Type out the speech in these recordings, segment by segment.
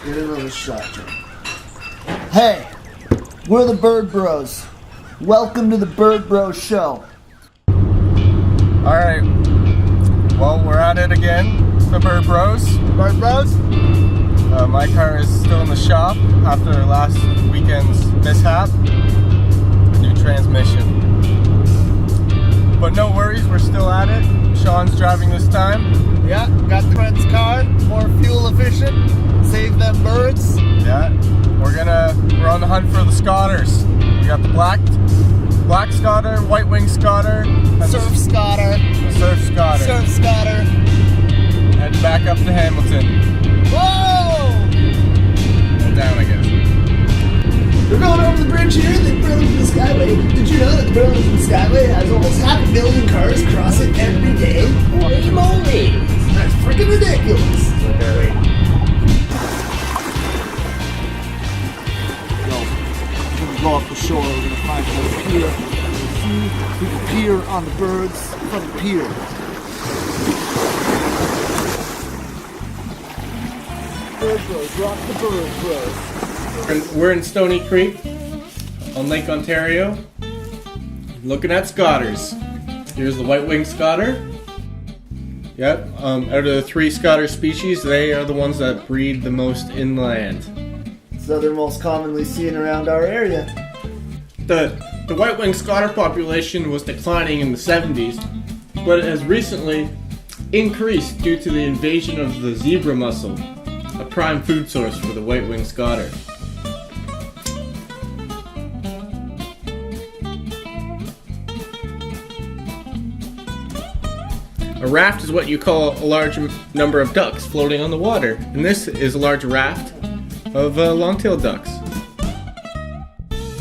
Get another shot, John. Hey, we're the Bird Bros. Welcome to the Bird Bros Show. Alright, well, we're at it again, the Bird Bros. Bird Bros? My car is still in the shop after last weekend's mishap. New transmission. But no worries, we're still at it. Shawn's driving this time. Yeah, got the friend's car, more fuel efficient, save them birds. Yeah, we're on the hunt for the Scoters. We got the black Scoter, white wing Scoter, Surf Scoter. surf Scoter. Surf Scoter. Heading back up to Hamilton. Whoa! Well, down, I guess. We're going over the bridge here, the Burlington Skyway. Did you know that the Burlington Skyway has almost 500,000 cars cross it every day? Holy moly! That's freaking ridiculous. Okay. We're gonna go up the shore, we're gonna find another pier. See, we can peer on the birds from the pier. Bird Bros, rock the Bird Bros. We're in Stony Creek on Lake Ontario, looking at Scoters. Here's the white-winged Scoter. Yep, out of the 3 Scoter species, they are the ones that breed the most inland. So they're most commonly seen around our area. The white-winged Scoter population was declining in the 70s, but it has recently increased due to the invasion of the zebra mussel, a prime food source for the white-winged Scoter. A raft is what you call a large number of ducks floating on the water, and this is a large raft of long-tailed ducks.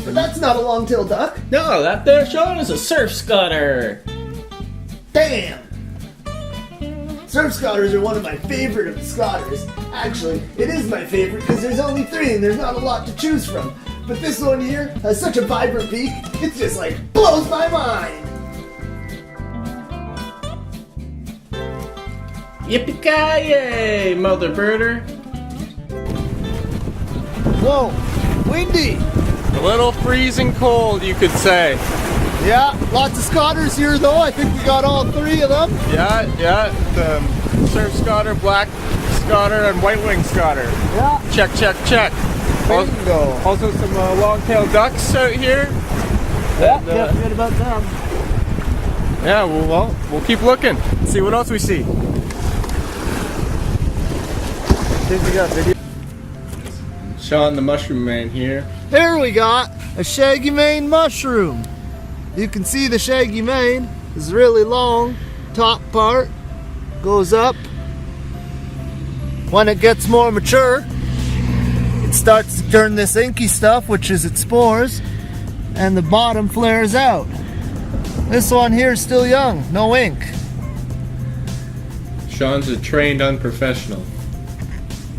But that's not a long-tailed duck. No, that there, Shawn, is a surf Scoter. Damn! Surf Scoters are one of my favorite of the Scoters. Actually, it is my favorite because there's only 3 and there's not a lot to choose from. But this one here has such a vibrant beak, it's just like blows my mind! Yippee-ki-yay, mother birder. Whoa, windy! A little freezing cold, you could say. Yeah, lots of Scotters here though. I think we got all 3 of them. Yeah, the surf Scoter, black Scoter, and white wing Scoter. Yeah. Check. Bingo. Also some long-tailed ducks out here. Yeah, And, can't forget about them. Yeah, well, we'll keep looking. See what else we see. Think we got video. Shawn, the mushroom man here. Here we got a shaggy mane mushroom. You can see the shaggy mane is really long. Top part goes up. When it gets more mature, it starts to turn this inky stuff, which is its spores, and the bottom flares out. This one here is still young, no ink. Shawn's a trained unprofessional.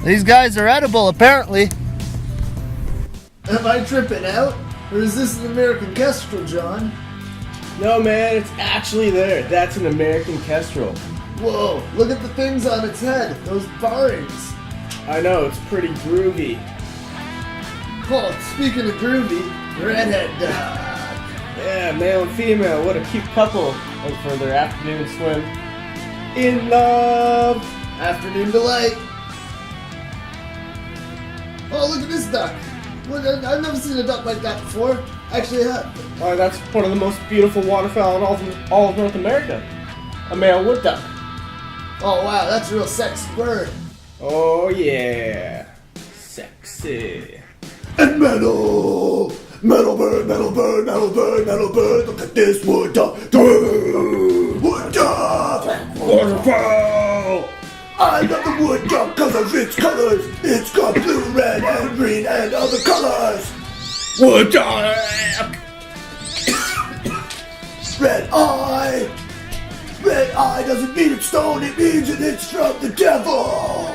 These guys are edible, apparently. Am I tripping out? Or is this an American kestrel, John? No, man, it's actually there. That's an American kestrel. Whoa, look at the things on its head, those barrings. I know, it's pretty groovy. Oh, speaking of groovy, redhead duck. Yeah, male and female, what a cute couple out for their afternoon swim. In love! Afternoon delight. Oh, look at this duck. Look, I've never seen a duck like that before. Actually, I have. Oh, that's one of the most beautiful waterfowl in all of North America. A male wood duck. Oh, wow, that's a real sexy bird. Oh, yeah. Sexy. And metal! Metal bird, metal bird, metal bird, metal bird. Look at this wood duck. Wood duck! Waterfowl! I love the wood duck because of its colors. It's got blue, red, and green, and other colors. Wood duck! Red eye! Red eye doesn't mean it's stone, it means that it's from the devil!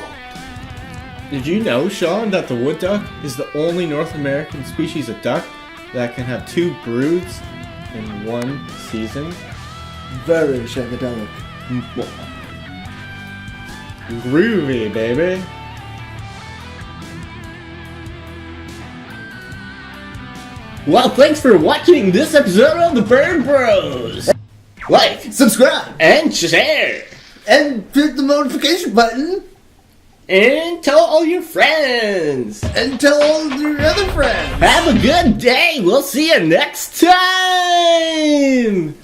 Did you know, Shawn, that the wood duck is the only North American species of duck that can have 2 broods in one season? Very shagadelic. Groovy, baby. Well, thanks for watching this episode of the Bird Bros. Like, Subscribe. and share. And hit the notification button. And tell all your friends. And tell all of your other friends. Have a good day. We'll see you next time.